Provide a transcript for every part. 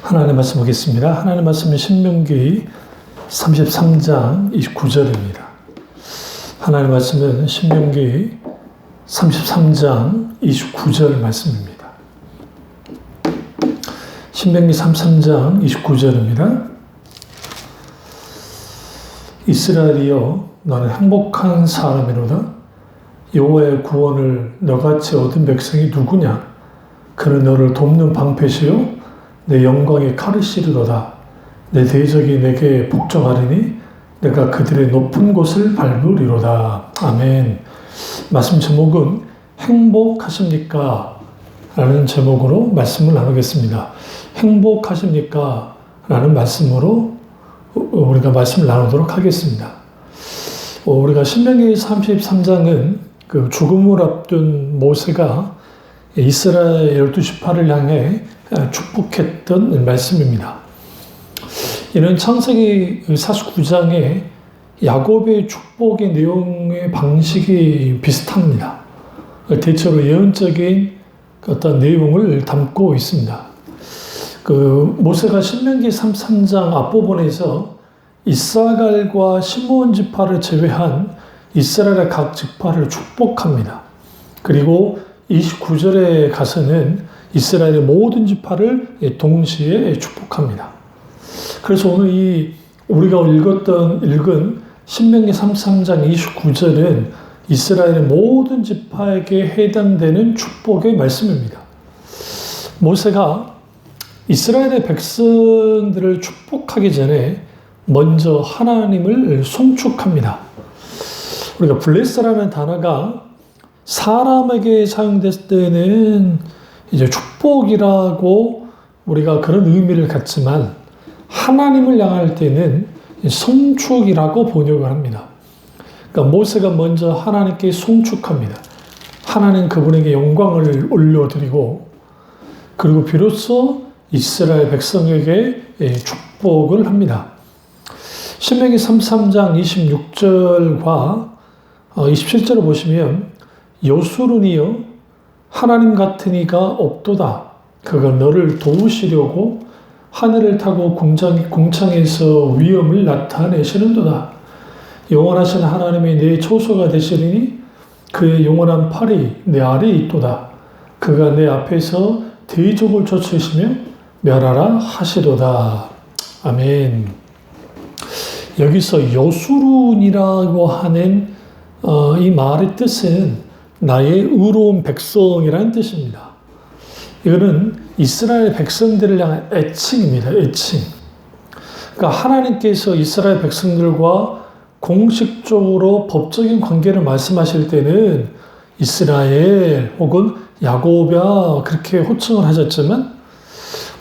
하나님의 말씀 보겠습니다. 하나님의 말씀은 신명기 33장 29절입니다. 하나님의 말씀은 신명기 33장 29절 말씀입니다. 신명기 33장 29절입니다. 이스라엘이여 너는 행복한 사람이로다. 여호와의 구원을 너같이 얻은 백성이 누구냐? 그는 너를 돕는 방패시요 내 영광의 카르시르로다. 내 대적이 내게 복종하리니 내가 그들의 높은 곳을 밟으리로다. 아멘. 말씀 제목은 행복하십니까? 라는 제목으로 말씀을 나누겠습니다. 행복하십니까? 라는 말씀으로 우리가 말씀을 나누도록 하겠습니다. 우리가 신명기 33장은 그 죽음을 앞둔 모세가 이스라엘 12지파를 향해 축복했던 말씀입니다. 이는 창세기 49장의 야곱의 축복의 내용의 방식이 비슷합니다. 대체로 예언적인 어떤 내용을 담고 있습니다. 그 모세가 신명기 33장 앞부분에서 이사갈과 시므온 지파를 제외한 이스라엘의 각 지파를 축복합니다. 그리고 29절에 가서는 이스라엘의 모든 지파를 동시에 축복합니다. 그래서 오늘 우리가 읽은 신명기 33장 29절은 이스라엘의 모든 지파에게 해당되는 축복의 말씀입니다. 모세가 이스라엘의 백성들을 축복하기 전에 먼저 하나님을 송축합니다. 우리가 블레스라는 단어가 사람에게 사용됐을 때는 이제 축복이라고 우리가 그런 의미를 갖지만 하나님을 향할 때는 송축이라고 번역을 합니다. 그러니까 모세가 먼저 하나님께 송축합니다. 하나님 그분에게 영광을 올려드리고 그리고 비로소 이스라엘 백성에게 축복을 합니다. 신명기 33장 26절과 27절을 보시면 여수론이여 하나님 같은 이가 없도다. 그가 너를 도우시려고 하늘을 타고 궁창에서 위엄을 나타내시는도다. 영원하신 하나님이 내 초소가 되시리니 그의 영원한 팔이 내 아래에 있도다. 그가 내 앞에서 대적을 쫓으시며 멸하라 하시도다. 아멘. 여기서 여수론이라고 하는 이 말의 뜻은 나의 의로운 백성이라는 뜻입니다. 이거는 이스라엘 백성들을 향한 애칭입니다. 애칭. 그러니까 하나님께서 이스라엘 백성들과 공식적으로 법적인 관계를 말씀하실 때는 이스라엘 혹은 야곱이야 그렇게 호칭을 하셨지만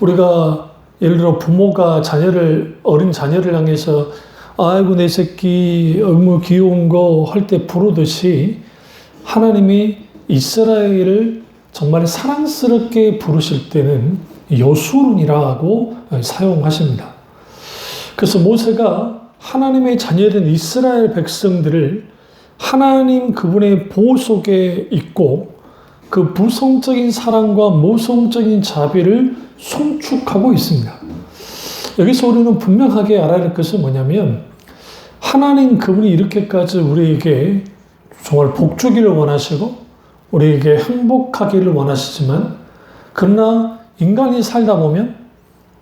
우리가 예를 들어 부모가 어린 자녀를 향해서 아이고 내 새끼 너무 귀여운 거 할 때 부르듯이 하나님이 이스라엘을 정말 사랑스럽게 부르실 때는 여수론이라고 사용하십니다. 그래서 모세가 하나님의 자녀된 이스라엘 백성들을 하나님 그분의 보호 속에 있고 그 부성적인 사랑과 모성적인 자비를 송축하고 있습니다. 여기서 우리는 분명하게 알아야 할 것은 뭐냐면 하나님 그분이 이렇게까지 우리에게 정말 복주기를 원하시고 우리에게 행복하기를 원하시지만 그러나 인간이 살다 보면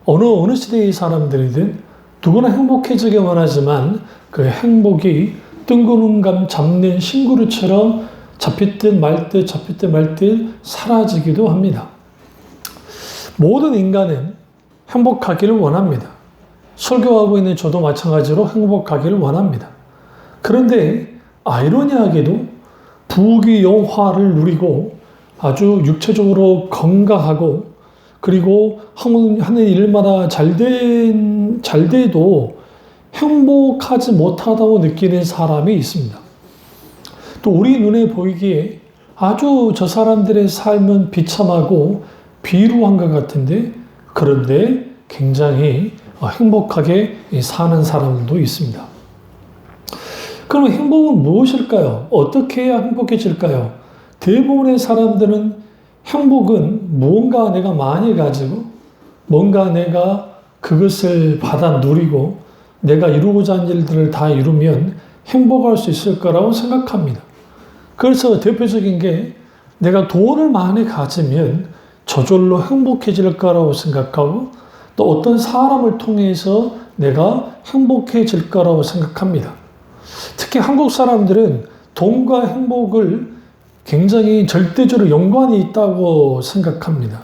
어느 시대의 사람들이든 누구나 행복해지기 원하지만 그 행복이 뜬구름 잡는 신구루처럼 잡힐 말 듯 사라지기도 합니다. 모든 인간은 행복하기를 원합니다. 설교하고 있는 저도 마찬가지로 행복하기를 원합니다. 그런데 아이러니하게도 부귀 영화를 누리고 아주 육체적으로 건강하고 그리고 하는 일마다 잘 돼도 행복하지 못하다고 느끼는 사람이 있습니다. 또 우리 눈에 보이기에 아주 저 사람들의 삶은 비참하고 비루한 것 같은데 그런데 굉장히 행복하게 사는 사람들도 있습니다. 그럼 행복은 무엇일까요? 어떻게 해야 행복해질까요? 대부분의 사람들은 행복은 무언가 내가 많이 가지고 뭔가 내가 그것을 받아 누리고 내가 이루고자 하는 일들을 다 이루면 행복할 수 있을 거라고 생각합니다. 그래서 대표적인 게 내가 돈을 많이 가지면 저절로 행복해질 거라고 생각하고 또 어떤 사람을 통해서 내가 행복해질 거라고 생각합니다. 특히 한국 사람들은 돈과 행복을 굉장히 절대적으로 연관이 있다고 생각합니다.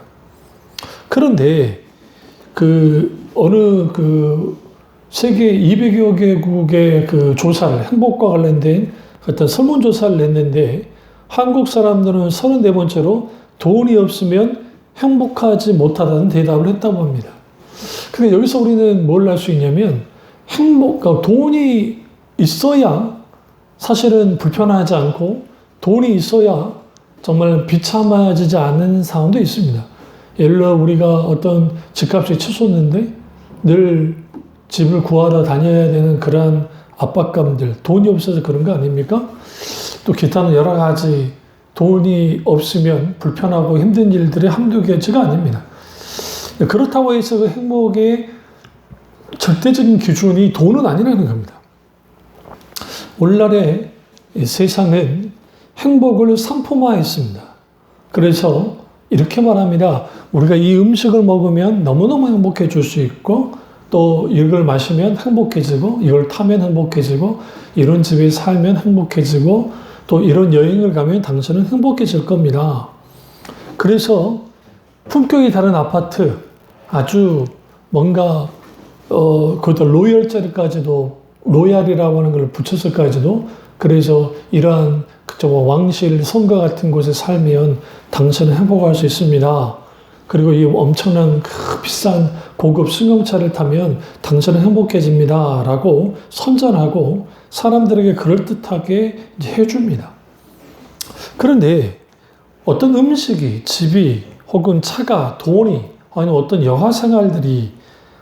그런데 어느 세계 200여 개국의 조사를 행복과 관련된 어떤 설문조사를 냈는데 한국 사람들은 34번째로 돈이 없으면 행복하지 못하다는 대답을 했다고 합니다. 근데 여기서 우리는 뭘 알 수 있냐면 그러니까 돈이 있어야 사실은 불편하지 않고 돈이 있어야 정말 비참해지지 않는 상황도 있습니다. 예를 들어 우리가 어떤 집값이 치솟는데 늘 집을 구하러 다녀야 되는 그러한 압박감들, 돈이 없어서 그런 거 아닙니까? 또 기타는 여러 가지 돈이 없으면 불편하고 힘든 일들이 한두 개가 아닙니다. 그렇다고 해서 그 행복의 절대적인 기준이 돈은 아니라는 겁니다. 오늘날의 세상은 행복을 상품화했습니다. 그래서 이렇게 말합니다. 우리가 이 음식을 먹으면 너무너무 행복해질 수 있고 또 이걸 마시면 행복해지고 이걸 타면 행복해지고 이런 집에 살면 행복해지고 또 이런 여행을 가면 당신은 행복해질 겁니다. 그래서 품격이 다른 아파트 아주 뭔가 그것도 로얄이라고 하는 걸 붙였을까지도 그래서 이러한 왕실 성가 같은 곳에 살면 당신은 행복할 수 있습니다. 그리고 이 엄청난 비싼 고급 승용차를 타면 당신은 행복해집니다. 라고 선전하고 사람들에게 그럴듯하게 해줍니다. 그런데 어떤 음식이, 집이, 혹은 차가, 돈이, 아니면 어떤 여가 생활들이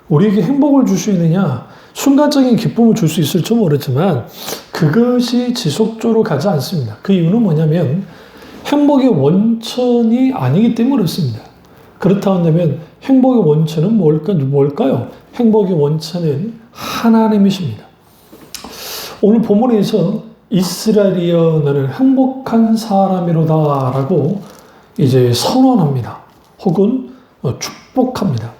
우리에게 행복을 줄 수 있느냐? 순간적인 기쁨을 줄 수 있을지 모르지만 그것이 지속적으로 가지 않습니다. 그 이유는 뭐냐면 행복의 원천이 아니기 때문에 그렇습니다. 그렇다 한다면 행복의 원천은 뭘까요? 행복의 원천은 하나님이십니다. 오늘 본문에서 이스라엘이여 너는 행복한 사람이로다 라고 이제 선언합니다. 혹은 축복합니다.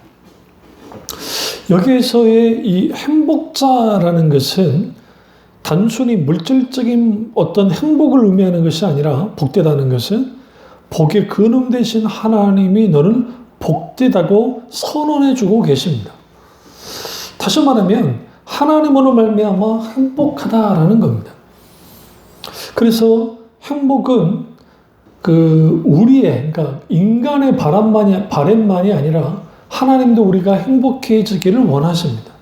여기에서의 이 행복자라는 것은 단순히 물질적인 어떤 행복을 의미하는 것이 아니라 복되다는 것은 복의 근원 되신 하나님이 너는 복되다고 선언해주고 계십니다. 다시 말하면 하나님으로 말미암아 행복하다라는 겁니다. 그래서 행복은 그러니까 인간의 바람만이 아니라 하나님도 우리가 행복해지기를 원하십니다.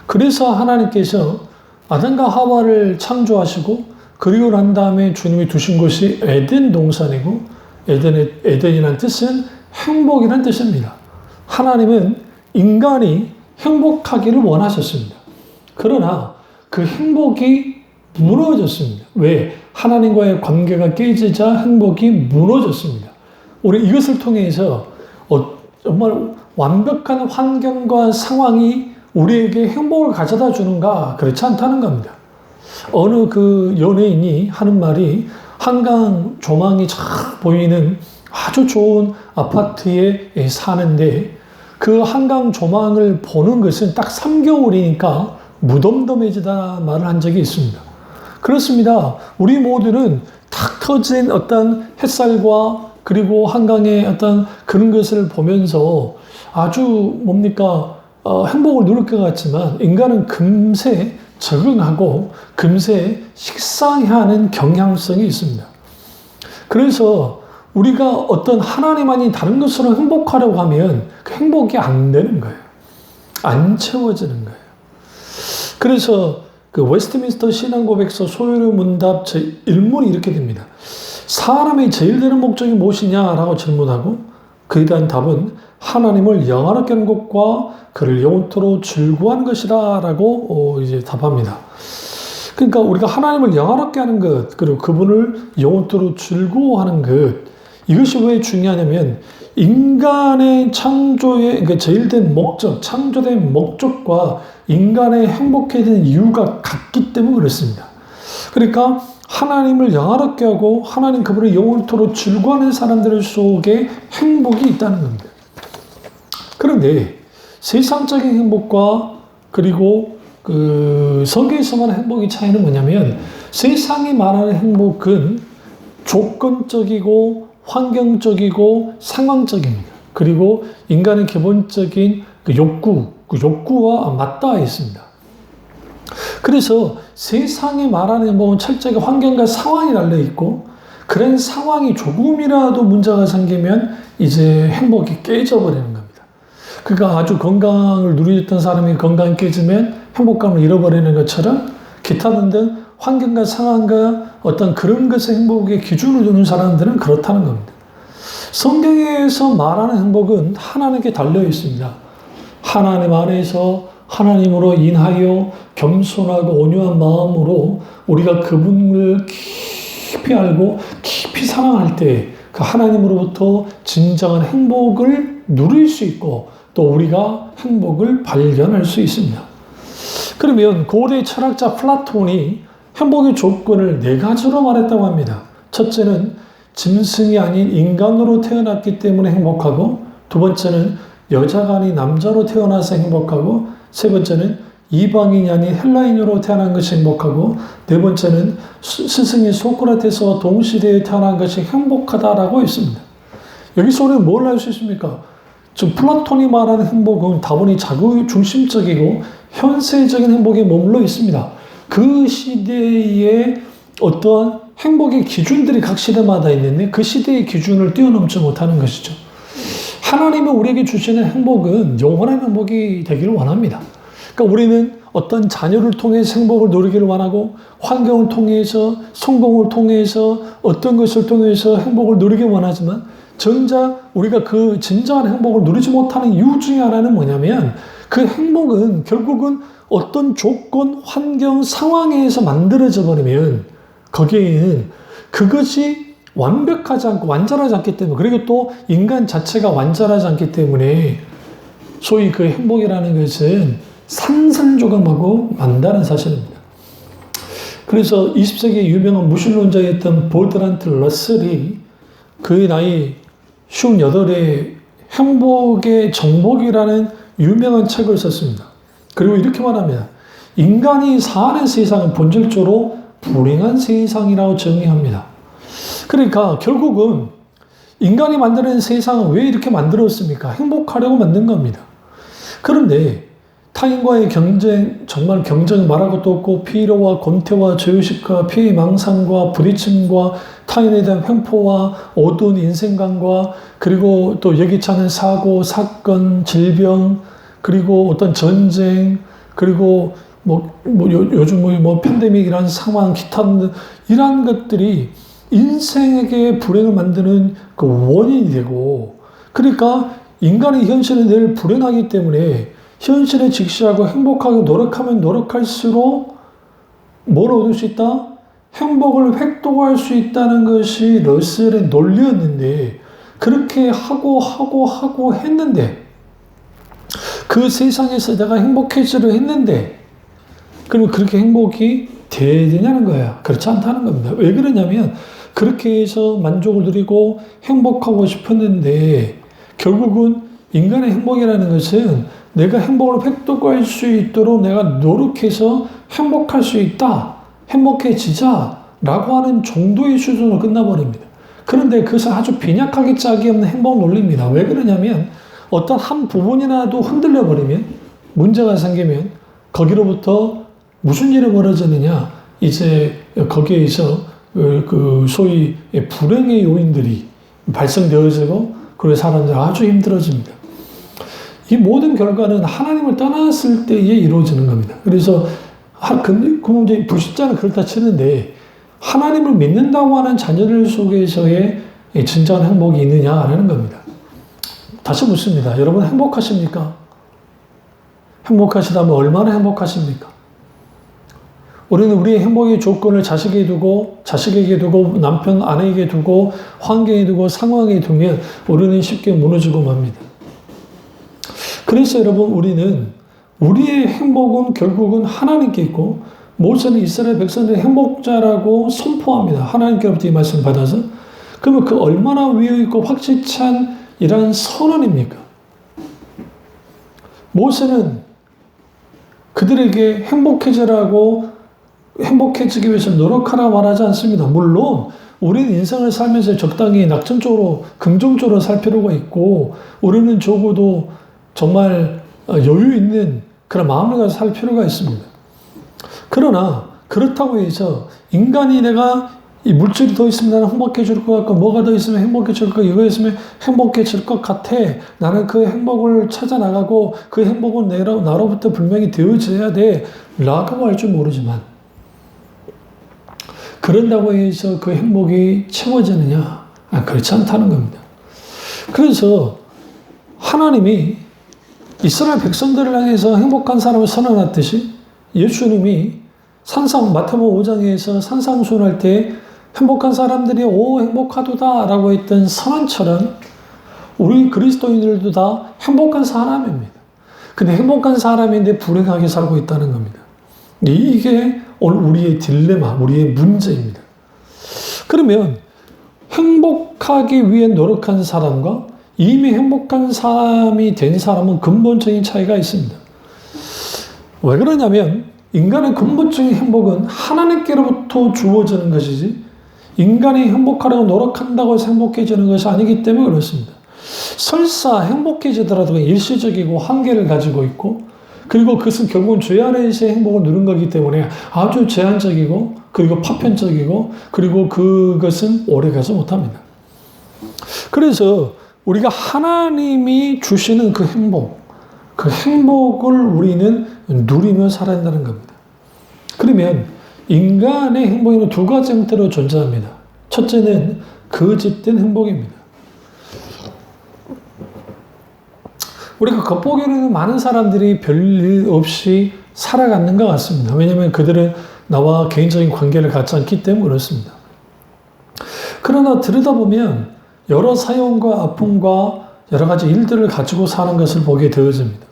그래서 하나님께서 아담과 하와를 창조하시고 그리고 난 다음에 주님이 두신 곳이 에덴 동산이고 에덴이라는 뜻은 행복이라는 뜻입니다. 하나님은 인간이 행복하기를 원하셨습니다. 그러나 그 행복이 무너졌습니다. 왜? 하나님과의 관계가 깨지자 행복이 무너졌습니다. 우리 이것을 통해서 정말 완벽한 환경과 상황이 우리에게 행복을 가져다 주는가? 그렇지 않다는 겁니다. 어느 연예인이 하는 말이 한강 조망이 쫙 보이는 아주 좋은 아파트에 사는데 그 한강 조망을 보는 것은 딱 3개월이니까 무덤덤해지다 말을 한 적이 있습니다. 그렇습니다. 우리 모두는 탁 터진 어떤 햇살과 그리고 한강의 어떤 그런 것을 보면서 아주 행복을 누릴 것 같지만 인간은 금세 적응하고 금세 식상해하는 경향성이 있습니다. 그래서 우리가 어떤 하나님 아닌 다른 것으로 행복하려고 하면 그 행복이 안 되는 거예요. 안 채워지는 거예요. 그래서 웨스트민스터 신앙고백서 소요의 문답 제1문이 이렇게 됩니다. 사람의 제일 되는 목적이 무엇이냐라고 질문하고 그에 대한 답은 하나님을 영화롭게 하는 것과 그를 영원토록 즐거워하는 것이다 라고 이제 답합니다. 그러니까 우리가 하나님을 영화롭게 하는 것 그리고 그분을 영원토록 즐거워하는 것 이것이 왜 중요하냐면 인간의 창조의 그러니까 제일된 목적, 창조된 목적과 인간의 행복해야 되는 이유가 같기 때문에 그렇습니다. 그러니까 하나님을 영화롭게 하고 하나님 그분을 영원토록 즐거워하는 사람들 속에 행복이 있다는 겁니다. 그런데 세상적인 행복과 그리고 그 성경에서 말하는 행복의 차이는 뭐냐면 세상이 말하는 행복은 조건적이고 환경적이고 상황적입니다. 그리고 인간의 기본적인 그 욕구와 맞닿아 있습니다. 그래서 세상이 말하는 행복은 철저하게 환경과 상황이 달려있고 그런 상황이 조금이라도 문제가 생기면 이제 행복이 깨져버리는 겁니다. 그러니까 아주 건강을 누리던 사람이 건강이 깨지면 행복감을 잃어버리는 것처럼 기타 등등 환경과 상황과 어떤 그런 것의 행복의 기준을 두는 사람들은 그렇다는 겁니다. 성경에서 말하는 행복은 하나님께 달려 있습니다. 하나님 안에서 하나님으로 인하여 겸손하고 온유한 마음으로 우리가 그분을 깊이 알고 깊이 사랑할 때 그 하나님으로부터 진정한 행복을 누릴 수 있고 또 우리가 행복을 발견할 수 있습니다. 그러면 고대 철학자 플라톤이 행복의 조건을 4가지로 말했다고 합니다. 첫째는 짐승이 아닌 인간으로 태어났기 때문에 행복하고, 두 번째는 여자가 아닌 남자로 태어나서 행복하고, 세 번째는 이방인이 아닌 헬라인으로 태어난 것이 행복하고, 네 번째는 스승인 소크라테스와 동시대에 태어난 것이 행복하다라고 했습니다. 여기서 우리는 뭘 알 수 있습니까? 즉 플라톤이 말하는 행복은 다분히 자기중심적이고 현세적인 행복에 머물러 있습니다. 그 시대의 어떠한 행복의 기준들이 각 시대마다 있는데 그 시대의 기준을 뛰어넘지 못하는 것이죠. 하나님이 우리에게 주시는 행복은 영원한 행복이 되기를 원합니다. 그러니까 우리는 어떤 자녀를 통해서 행복을 누리기를 원하고 환경을 통해서 성공을 통해서 어떤 것을 통해서 행복을 누리기 원하지만 정작 우리가 그 진정한 행복을 누리지 못하는 이유 중에 하나는 뭐냐면 그 행복은 결국은 어떤 조건, 환경, 상황에 의해서 만들어져 버리면 거기에는 그것이 완벽하지 않고 완전하지 않기 때문에 그리고 또 인간 자체가 완전하지 않기 때문에 소위 그 행복이라는 것은 산산조각하고 만다는 사실입니다. 그래서 20세기의 유명한 무신론자였던 버트란드 러셀이 그의 나이 58에 행복의 정복이라는 유명한 책을 썼습니다. 그리고 이렇게 말합니다. 인간이 사는 세상은 본질적으로 불행한 세상이라고 정의합니다. 그러니까 결국은 인간이 만드는 세상은 왜 이렇게 만들었습니까? 행복하려고 만든 겁니다. 그런데 타인과의 경쟁, 정말 경쟁 말할 것도 없고 피로와 권태와 죄의식과 피해망상과 부딪힘과 타인에 대한 횡포와 어두운 인생관과 그리고 또 예기치 않은 사고, 사건, 질병, 그리고 어떤 전쟁, 그리고 요즘 팬데믹이라는 상황, 기타 등등 이러한 것들이 인생에게 불행을 만드는 그 원인이 되고, 그러니까 인간의 현실은 늘 불행하기 때문에 현실에 직시하고 행복하게 노력하면 노력할수록 뭘 얻을 수 있다? 행복을 획도할 수 있다는 것이 러셀의 논리였는데 그렇게 하고 했는데 그 세상에서 내가 행복해지려 했는데 그러면 그렇게 행복이 돼야 되냐는 거야. 그렇지 않다는 겁니다. 왜 그러냐면 그렇게 해서 만족을 누리고 행복하고 싶었는데 결국은 인간의 행복이라는 것은 내가 행복을 획득할 수 있도록 내가 노력해서 행복할 수 있다. 행복해지자 라고 하는 정도의 수준으로 끝나버립니다. 그런데 그것은 아주 빈약하게 짝이 없는 행복 논리입니다. 왜 그러냐면 어떤 한 부분이라도 흔들려 버리면 문제가 생기면 거기로부터 무슨 일이 벌어지느냐 이제 거기에서 그 소위 불행의 요인들이 발생되어지고 그리고 사람들이 아주 힘들어집니다. 이 모든 결과는 하나님을 떠났을 때에 이루어지는 겁니다. 그래서 근데 불신자는 그렇다 치는데 하나님을 믿는다고 하는 자녀들 속에서의 진정한 행복이 있느냐라는 겁니다. 다시 묻습니다. 여러분 행복하십니까? 행복하시다면 얼마나 행복하십니까? 우리는 우리의 행복의 조건을 자식에게 두고, 남편, 아내에게 두고, 환경에 두고, 상황에 두면 우리는 쉽게 무너지고 맙니다. 그래서 여러분, 우리는 우리의 행복은 결국은 하나님께 있고, 모세는 이스라엘 백성들의 행복자라고 선포합니다. 하나님께로부터 이 말씀을 받아서. 그러면 그 얼마나 위험있고 확실한 이러한 선언입니까? 모세는 그들에게 행복해지기 위해서 노력하라 말하지 않습니다. 물론 우리는 인생을 살면서 적당히 낙천적으로 긍정적으로 살 필요가 있고, 우리는 적어도 정말 여유 있는 그런 마음을 가지고 살 필요가 있습니다. 그러나 그렇다고 해서 인간이 내가 이 물질이 더 있으면 나는 행복해질 것 같고, 뭐가 더 있으면 행복해질 것 같고, 이거 있으면 행복해질 것 같아. 나는 그 행복을 찾아 나가고 그 행복은 나로부터 분명히 되어져야 돼 라고 할 줄 모르지만, 그런다고 해서 그 행복이 채워지느냐? 그렇지 않다는 겁니다. 그래서 하나님이 이스라엘 백성들을 향해서 행복한 사람을 선언했듯이, 예수님이 마태복음 5장에서 산상수훈할 때 행복한 사람들이 오 행복하도다 라고 했던 선언처럼 우리 그리스도인들도 다 행복한 사람입니다. 근데 행복한 사람인데 불행하게 살고 있다는 겁니다. 이게 오늘 우리의 딜레마, 우리의 문제입니다. 그러면 행복하기 위해 노력한 사람과 이미 행복한 사람이 된 사람은 근본적인 차이가 있습니다. 왜 그러냐면 인간의 근본적인 행복은 하나님께로부터 주어지는 것이지, 인간이 행복하려고 노력한다고 해서 행복해지는 것이 아니기 때문에 그렇습니다. 설사 행복해지더라도 일시적이고 한계를 가지고 있고, 그리고 그것은 결국은 죄 안에서의 행복을 누린 거기 때문에 아주 제한적이고, 그리고 파편적이고, 그리고 그것은 오래가지 못합니다. 그래서 우리가 하나님이 주시는 그 행복을 우리는 누리며 살아야 한다는 겁니다. 그러면 인간의 행복에는 두 가지 형태로 존재합니다. 첫째는 거짓된 행복입니다. 우리가 겉보기에는 많은 사람들이 별일 없이 살아가는 것 같습니다. 왜냐하면 그들은 나와 개인적인 관계를 갖지 않기 때문에 그렇습니다. 그러나 들여다보면 여러 사연과 아픔과 여러 가지 일들을 가지고 사는 것을 보게 되어집니다.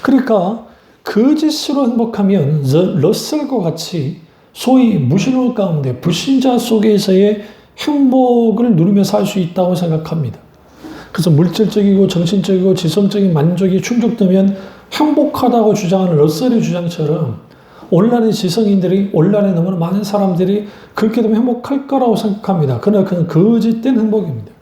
그러니까 거짓으로 행복하면 러셀과 같이 소위 무신론 가운데 불신자 속에서의 행복을 누리며 살 수 있다고 생각합니다. 그래서 물질적이고 정신적이고 지성적인 만족이 충족되면 행복하다고 주장하는 러셀의 주장처럼 오늘날의 지성인들이, 오늘날에 너무나 많은 사람들이 그렇게 되면 행복할 거라고 생각합니다. 그러나 그건 거짓된 행복입니다.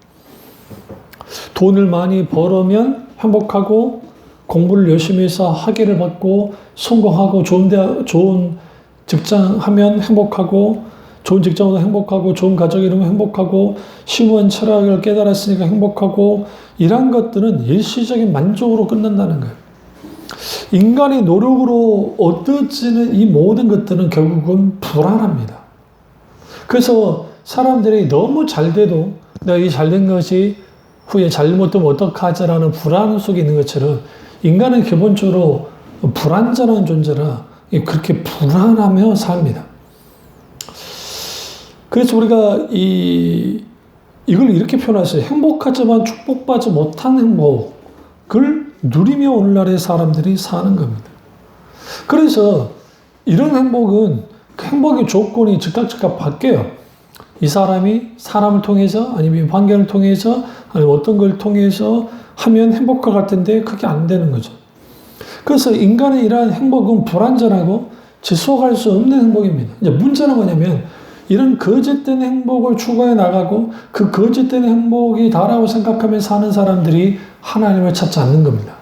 돈을 많이 벌으면 행복하고, 공부를 열심히 해서 학위를 받고 성공하고 좋은 직장 하면 행복하고, 좋은 직장으로 행복하고, 좋은 가족이 이루면 행복하고, 심오한 철학을 깨달았으니까 행복하고, 이러한 것들은 일시적인 만족으로 끝난다는 거예요. 인간의 노력으로 얻어지는 이 모든 것들은 결국은 불안합니다. 그래서 사람들이 너무 잘 돼도 내가 이 잘된 것이 후에 잘못되면 어떡하지라는 불안 속에 있는 것처럼, 인간은 기본적으로 불안전한 존재라 그렇게 불안하며 삽니다. 그래서 우리가 이걸 이렇게 표현했어요. 행복하지만 축복받지 못한 행복을 누리며 오늘날의 사람들이 사는 겁니다. 그래서 이런 행복은 그 행복의 조건이 즉각 바뀌어요. 이 사람이 사람을 통해서, 아니면 환경을 통해서, 아니면 어떤 걸 통해서 하면 행복할 것 같은데 그게 안 되는 거죠. 그래서 인간의 이러한 행복은 불완전하고 지속할 수 없는 행복입니다. 이제 문제는 뭐냐면, 이런 거짓된 행복을 추구해 나가고 그 거짓된 행복이 다라고 생각하며 사는 사람들이 하나님을 찾지 않는 겁니다.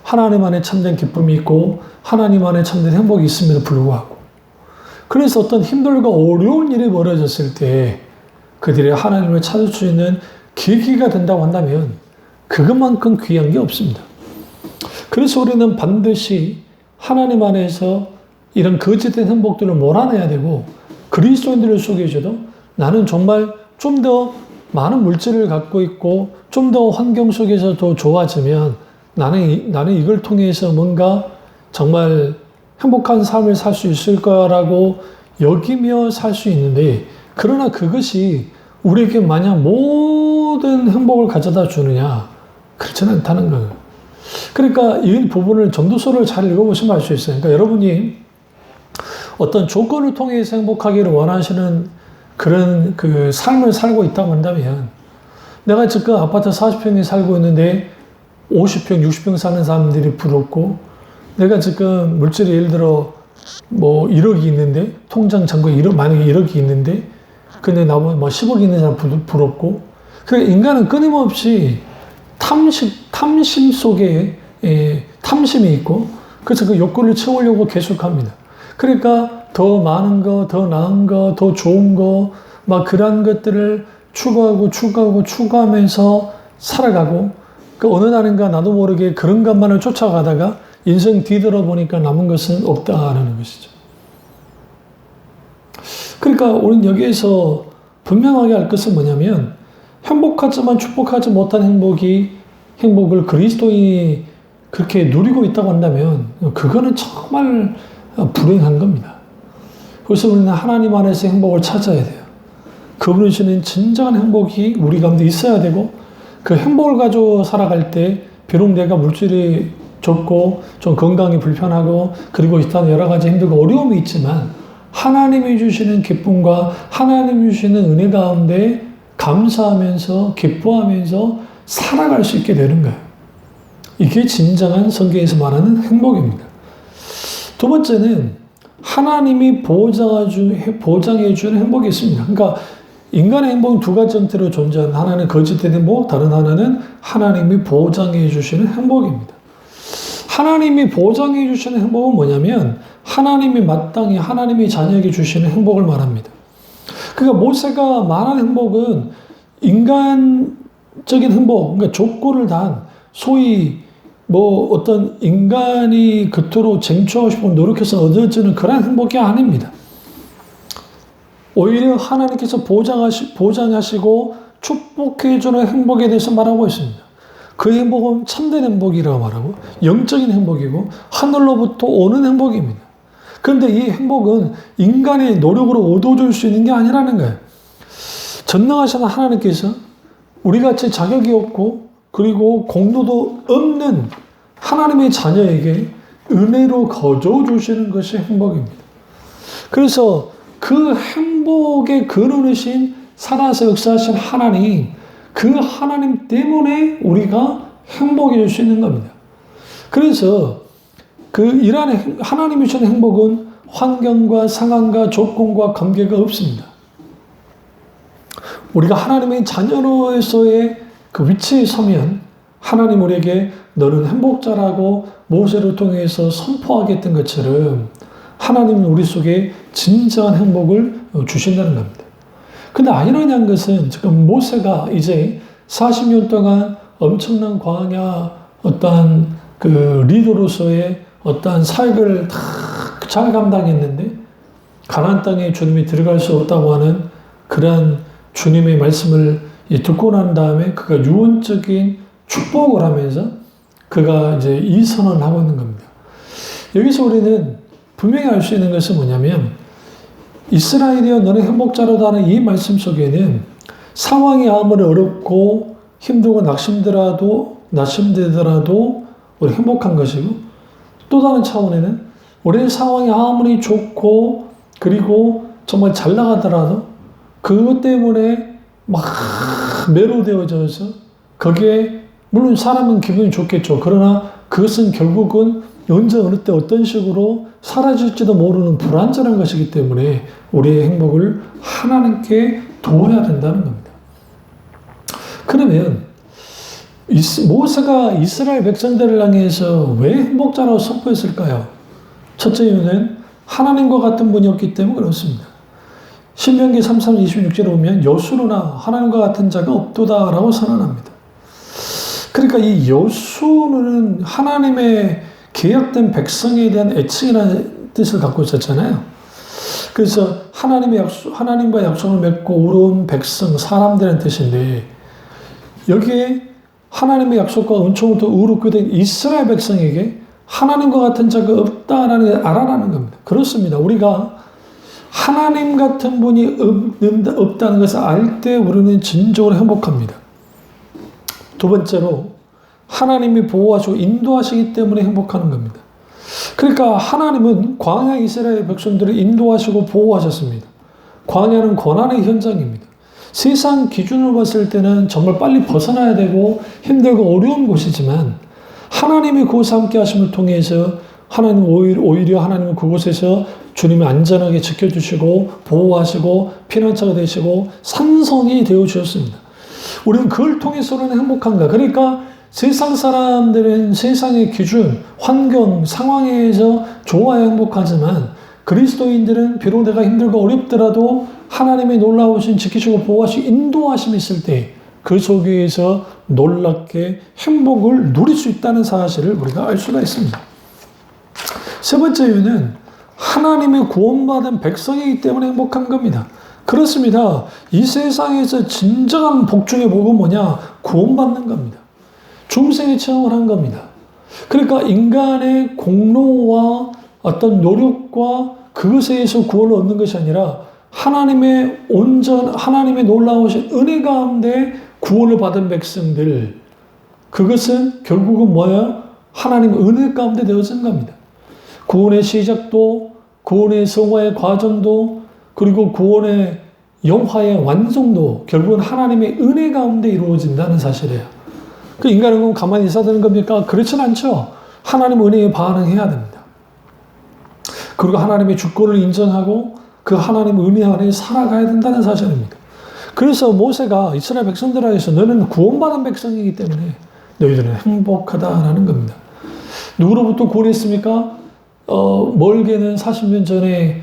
하나님 안에 참된 기쁨이 있고 하나님 안에 참된 행복이 있음에도 불구하고, 그래서 어떤 힘들고 어려운 일이 벌어졌을 때 그들이 하나님을 찾을 수 있는 계기가 된다고 한다면 그것만큼 귀한 게 없습니다. 그래서 우리는 반드시 하나님 안에서 이런 거짓된 행복들을 몰아내야 되고, 그리스도인들을 속여줘도 나는 정말 좀 더 많은 물질을 갖고 있고 좀 더 환경 속에서 더 좋아지면 나는 이걸 통해서 뭔가 정말 행복한 삶을 살 수 있을 거라고 여기며 살 수 있는데, 그러나 그것이 우리에게 마냥 모든 행복을 가져다 주느냐? 그렇지는 않다는 거예요. 그러니까 이 부분을 전도서를 잘 읽어보시면 알 수 있어요. 그러니까 여러분이 어떤 조건을 통해서 행복하기를 원하시는 그런 그 삶을 살고 있다고 한다면, 내가 지금 아파트 40평에 살고 있는데 50평, 60평 사는 사람들이 부럽고, 내가 지금 물질이 예를 들어 뭐 1억이 있는데, 통장 잔고에 만약에 1억이 있는데, 근데 나보고 뭐 10억이 있는 사람 부럽고, 그러니까 인간은 끊임없이 탐심 속에 탐심이 있고, 그래서 그 욕구를 채우려고 계속합니다. 그러니까 더 많은 거, 더 나은 거, 더 좋은 거, 막 그런 것들을 추구하면서 살아가고, 그 어느 날인가 나도 모르게 그런 것만을 쫓아가다가 인생 뒤돌아보니까 남은 것은 없다라는 것이죠. 그러니까 우리는 여기에서 분명하게 알 것은 뭐냐면, 행복하지만 축복하지 못한 행복을 그리스도인이 그렇게 누리고 있다고 한다면 그거는 정말 불행한 겁니다. 그래서 우리는 하나님 안에서 행복을 찾아야 돼요. 그분이 주시는 진정한 행복이 우리 가운데 있어야 되고, 그 행복을 가지고 살아갈 때 비록 내가 물질이 좋고 좀 건강이 불편하고 그리고 일단 여러 가지 힘들고 어려움이 있지만, 하나님이 주시는 기쁨과 하나님이 주시는 은혜 가운데 감사하면서 기뻐하면서 살아갈 수 있게 되는 거예요. 이게 진정한 성경에서 말하는 행복입니다. 두 번째는 하나님이 보장해 주는 행복이 있습니다. 그러니까 인간의 행복은 두 가지 형태로 존재하는, 하나는 거짓된 행복, 다른 하나는 하나님이 보장해 주시는 행복입니다. 하나님이 보장해 주시는 행복은 뭐냐면, 하나님이 마땅히 하나님의 자녀에게 주시는 행복을 말합니다. 그러니까 모세가 말하는 행복은 인간적인 행복, 그러니까 조건을 단 소위 뭐 어떤 인간이 그토록 쟁취하고 싶은 노력해서 얻어지는 그런 행복이 아닙니다. 오히려 하나님께서 보장하시고 축복해주는 행복에 대해서 말하고 있습니다. 그 행복은 참된 행복이라고 말하고 영적인 행복이고 하늘로부터 오는 행복입니다. 그런데 이 행복은 인간의 노력으로 얻어줄 수 있는 게 아니라는 거예요. 전능하신 하나님께서 우리같이 자격이 없고 그리고 공로도 없는 하나님의 자녀에게 은혜로 거저주시는 것이 행복입니다. 그래서 그 행복의 근원이신 살아서 역사하신 하나님, 그 하나님 때문에 우리가 행복해질 수 있는 겁니다. 그래서 그 이러한 하나님이 주시는 행복은 환경과 상황과 조건과 관계가 없습니다. 우리가 하나님의 자녀로서의 그 위치에 서면 하나님 우리에게 너는 행복자라고 모세를 통해서 선포하게 했던 것처럼 하나님은 우리 속에 진정한 행복을 주신다는 겁니다. 근데 아이러니한 것은 지금 모세가 이제 40년 동안 엄청난 광야 어떠한 그 리더로서의 어떠한 사역을 다 잘 감당했는데, 가나안 땅에 주님이 들어갈 수 없다고 하는 그러한 주님의 말씀을 듣고 난 다음에 그가 유언적인 축복을 하면서 그가 이제 이 선언을 하고 있는 겁니다. 여기서 우리는 분명히 알 수 있는 것은 뭐냐면, 이스라엘이여 너는 행복자로다 하는 이 말씀 속에는 상황이 아무리 어렵고 힘들고 낙심되더라도 우리 행복한 것이고, 또 다른 차원에는 우리의 상황이 아무리 좋고 그리고 정말 잘 나가더라도 그것 때문에 막 매료되어져서 거기에 물론 사람은 기분이 좋겠죠. 그러나 그것은 결국은 언제 어느 때 어떤 식으로 사라질지도 모르는 불안전한 것이기 때문에 우리의 행복을 하나님께 도와야 된다는 겁니다. 그러면 모세가 이스라엘 백성들을 향해서 왜 행복자라고 선포했을까요? 첫째 이유는 하나님과 같은 분이었기 때문에 그렇습니다. 신명기 33, 26절에 보면 여수로나 하나님과 같은 자가 없도다라고 선언합니다. 그러니까 이 여수는 하나님의 계약된 백성에 대한 애칭이라는 뜻을 갖고 있었잖아요. 그래서 하나님과 약속을 맺고 오른 백성, 사람들의 뜻인데, 여기에 하나님의 약속과 은총부터 의롭게 된 이스라엘 백성에게 하나님과 같은 자가 없다라는 걸 알아라는 겁니다. 그렇습니다. 우리가 하나님 같은 분이 없다는 것을 알 때 우리는 진정으로 행복합니다. 두 번째로 하나님이 보호하시고 인도하시기 때문에 행복하는 겁니다. 그러니까 하나님은 광야 이스라엘 백성들을 인도하시고 보호하셨습니다. 광야는 고난의 현장입니다. 세상 기준으로 봤을 때는 정말 빨리 벗어나야 되고 힘들고 어려운 곳이지만 하나님이 그곳에 함께 하심을 통해서 하나님 오히려 하나님은 그곳에서 주님이 안전하게 지켜주시고 보호하시고 피난처가 되시고 산성이 되어주셨습니다. 우리는 그걸 통해서는 행복한가? 그러니까 세상 사람들은 세상의 기준, 환경, 상황에서 좋아야 행복하지만 그리스도인들은 비록 내가 힘들고 어렵더라도 하나님의 놀라우신 지키시고 보호하시고 인도하심이 있을 때 그 속에서 놀랍게 행복을 누릴 수 있다는 사실을 우리가 알 수가 있습니다. 세 번째 이유는 하나님의 구원받은 백성이기 때문에 행복한 겁니다. 그렇습니다. 이 세상에서 진정한 복중의 복은 뭐냐? 구원받는 겁니다. 중생의 체험을 한 겁니다. 그러니까 인간의 공로와 어떤 노력과 그것에 의해서 구원을 얻는 것이 아니라 하나님의 놀라우신 은혜 가운데 구원을 받은 백성들, 그것은 결국은 뭐예요? 하나님의 은혜 가운데 되어진 겁니다. 구원의 시작도, 구원의 성화의 과정도, 그리고 구원의 영화의 완성도 결국은 하나님의 은혜 가운데 이루어진다는 사실이에요. 그 인간은 그럼 가만히 있어야 되는 겁니까? 그렇진 않죠. 하나님 은혜에 반응해야 됩니다. 그리고 하나님의 주권을 인정하고 그 하나님 은혜 안에 살아가야 된다는 사실입니다. 그래서 모세가 이스라엘 백성들에게서 너는 구원받은 백성이기 때문에 너희들은 행복하다라는 겁니다. 누구로부터 구원했습니까? 멀게는 40년 전에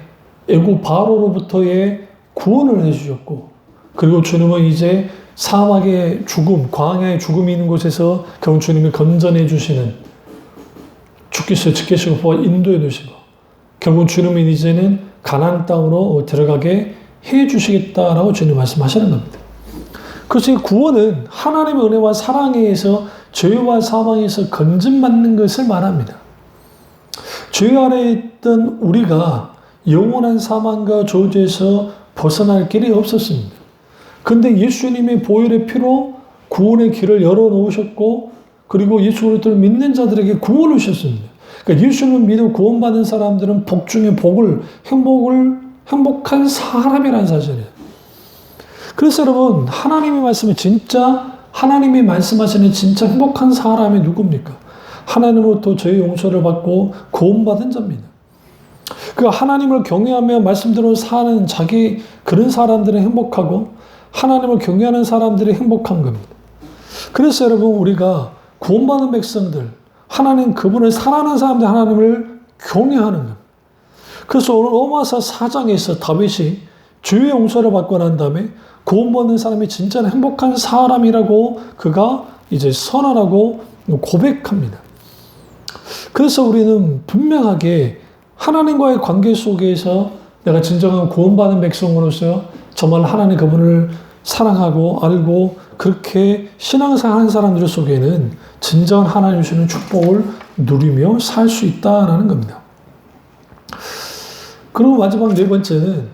애국 바로로부터의 구원을 해주셨고, 그리고 주님은 이제 사막의 죽음, 광야의 죽음이 있는 곳에서 결국 주님이 건져내 주시는 주께서 지키시고 보아 인도해 주시고, 결국 주님은 이제는 가나안 땅으로 들어가게 해 주시겠다라고 주님 말씀하시는 겁니다. 그래서 구원은 하나님의 은혜와 사랑에 의해서 죄와 사망에서 건짐받는 것을 말합니다. 죄 아래에 있던 우리가 영원한 사망과 저주에서 벗어날 길이 없었습니다. 그런데 예수님의 보혈의 피로 구원의 길을 열어놓으셨고, 그리고 예수 그리스도를 믿는 자들에게 구원을 주셨습니다. 그러니까 예수님을 믿어 구원받은 사람들은 복 중에 행복한 사람이라는 사실이에요. 그래서 여러분, 하나님의 말씀이 진짜, 하나님이 말씀하시는 진짜 행복한 사람이 누굽니까? 하나님으로부터 죄의 용서를 받고 구원받은 자입니다. 그 하나님을 경외하며 말씀대로 사는 그런 사람들은 행복하고 하나님을 경외하는 사람들이 행복한 겁니다. 그래서 여러분, 우리가 구원받은 백성들, 하나님 그분을 사랑하는 사람들 하나님을 경외하는 겁니다. 그래서 오늘 로마서 4장에서 다윗이 죄의 용서를 받고 난 다음에 구원받는 사람이 진짜 행복한 사람이라고 그가 이제 선언하고 고백합니다. 그래서 우리는 분명하게 하나님과의 관계 속에서 내가 진정한 구원받은 백성으로서 정말 하나님 그분을 사랑하고 알고 그렇게 신앙생활 하는 사람들 속에는 진정한 하나님 주시는 축복을 누리며 살 수 있다라는 겁니다. 그리고 마지막 네 번째는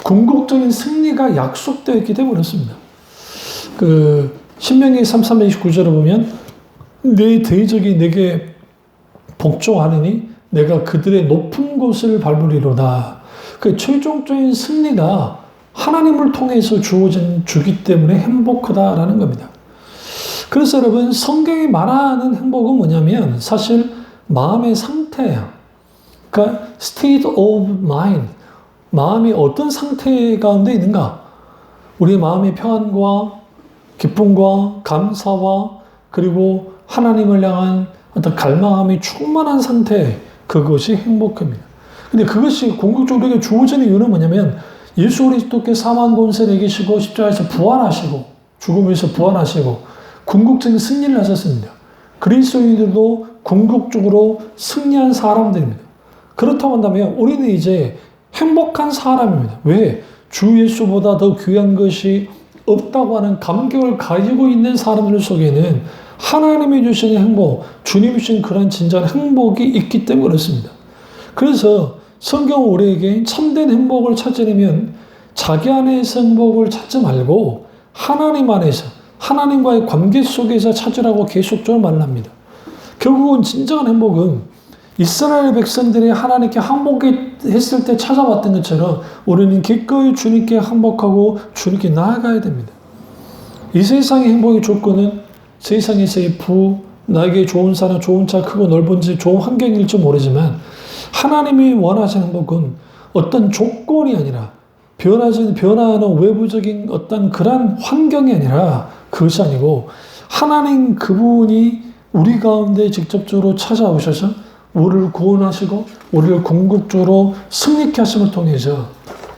궁극적인 승리가 약속되어 있기 때문에 그렇습니다. 신명기 33-29절을 보면 내 대적이 내게 복종하느니 내가 그들의 높은 곳을 밟으리로다. 그 최종적인 승리가 하나님을 통해서 주기 때문에 행복하다라는 겁니다. 그래서 여러분, 성경이 말하는 행복은 뭐냐면 사실 마음의 상태예요. 그러니까 state of mind, 마음이 어떤 상태 가운데 있는가? 우리의 마음의 평안과 기쁨과 감사와 그리고 하나님을 향한 어떤 갈망함이 충만한 상태, 그것이 행복합니다. 근데 그것이 궁극적으로 우리에게 주어지는 이유는 뭐냐면 예수 그리스도께서 사망 권세를 이기시고 십자가에서 부활하시고 죽음에서 부활하시고 궁극적인 승리를 하셨습니다. 그리스도인들도 궁극적으로 승리한 사람들입니다. 그렇다고 한다면 우리는 이제 행복한 사람입니다. 왜? 주 예수보다 더 귀한 것이 없다고 하는 감격을 가지고 있는 사람들 속에는 하나님이 주시는 행복, 주님이 주신 그런 진정한 행복이 있기 때문에 그렇습니다. 그래서 성경은 우리에게 참된 행복을 찾으려면 자기 안에서 행복을 찾지 말고 하나님 안에서, 하나님과의 관계 속에서 찾으라고 계속적으로 말합니다. 결국은 진정한 행복은 이스라엘 백성들이 하나님께 항복했을 때 찾아왔던 것처럼 우리는 기꺼이 주님께 항복하고 주님께 나아가야 됩니다. 이 세상의 행복의 조건은 세상에서의 부, 나에게 좋은 사람, 좋은 차, 크고 넓은 집, 좋은 환경일지 모르지만 하나님이 원하시는 행복은 어떤 조건이 아니라 변화하는 외부적인 어떤 그런 환경이 아니라 그것이 아니고 하나님 그분이 우리 가운데 직접적으로 찾아오셔서 우리를 구원하시고 우리를 궁극적으로 승리케 하심을 통해서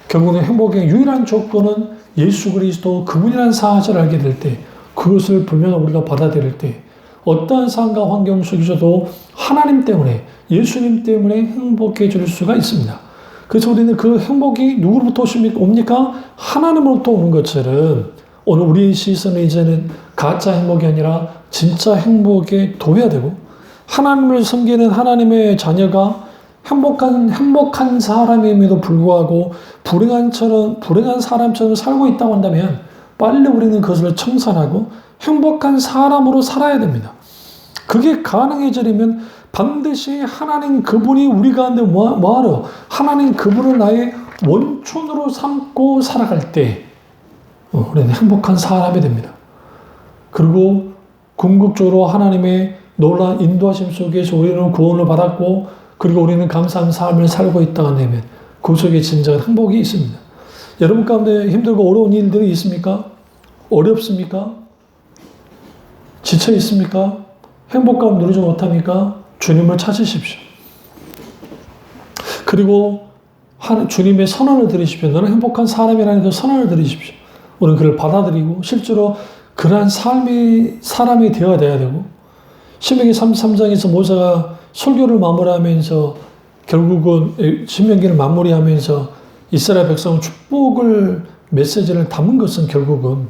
결국은 행복의 유일한 조건은 예수 그리스도 그분이라는 사실을 알게 될 때, 그것을 분명히 우리가 받아들일 때 어떠한 상황과 환경 속에서도 하나님 때문에, 예수님 때문에 행복해질 수가 있습니다. 그래서 우리는 그 행복이 누구로부터 옵니까? 하나님으로부터 오는 것처럼 오늘 우리의 시선은 이제는 가짜 행복이 아니라 진짜 행복에 둬야 되고, 하나님을 섬기는 하나님의 자녀가 행복한 사람임에도 불구하고 불행한 사람처럼 살고 있다고 한다면 빨리 우리는 그것을 청산하고 행복한 사람으로 살아야 됩니다. 그게 가능해지려면 반드시 하나님 그분이 우리 가운데 뭐하러 하나님 그분을 나의 원천으로 삼고 살아갈 때 우리는 행복한 사람이 됩니다. 그리고 궁극적으로 하나님의 놀라운 인도하심 속에서 우리는 구원을 받았고, 그리고 우리는 감사한 삶을 살고 있다고 한다면 그 속에 진정한 행복이 있습니다. 여러분 가운데 힘들고 어려운 일들이 있습니까? 어렵습니까? 지쳐 있습니까? 행복감 누리지 못합니까? 주님을 찾으십시오. 그리고 주님의 선언을 들으십시오. 너는 행복한 사람이라는 그 선언을 들으십시오. 우리는 그를 받아들이고 실제로 그러한 사람이 되어야 되고, 신명기 33장에서 모세가 설교를 마무리하면서 결국은 신명기를 마무리하면서 이스라엘 백성 축복을 메시지를 담은 것은 결국은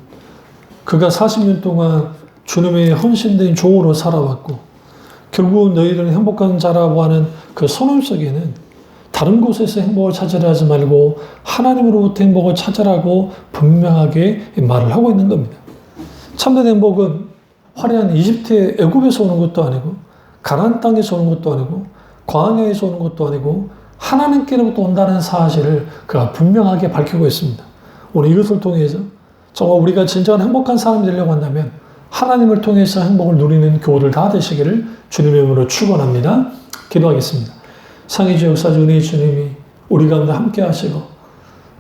그가 40년 동안 주님의 헌신된 종으로 살아왔고, 결국은 너희들은 행복한 자라고 하는 그 선언 속에는 다른 곳에서 행복을 찾으려 하지 말고 하나님으로부터 행복을 찾으라고 분명하게 말을 하고 있는 겁니다. 참된 행복은 화려한 이집트의 애굽에서 오는 것도 아니고 가나안 땅에서 오는 것도 아니고 광야에서 오는 것도 아니고 하나님께로부터 온다는 사실을 그가 분명하게 밝히고 있습니다. 오늘 이것을 통해서 정말 우리가 진정한 행복한 사람이 되려고 한다면 하나님을 통해서 행복을 누리는 교우들 다 되시기를 주님의 이름으로 축원합니다. 기도하겠습니다. 상위주 역사주 은혜의 주님이 우리 가운데 함께 하시고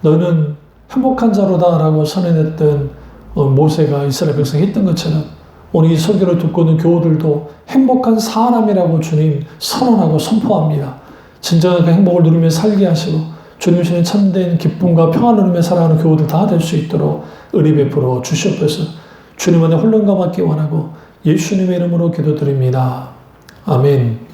너는 행복한 자로다 라고 선언했던 모세가 이스라엘 백성이 했던 것처럼 오늘 이 설교를 듣고 있는 교우들도 행복한 사람이라고 주님 선언하고 선포합니다. 진정한 그 행복을 누리며 살게 하시고 주님 주시는 참된 기쁨과 평안을 누리며 살아가는 교우들 다 될 수 있도록 은혜 베풀어 주시옵소서. 주님 안에 홀론감 받기 원하고 예수님의 이름으로 기도드립니다. 아멘.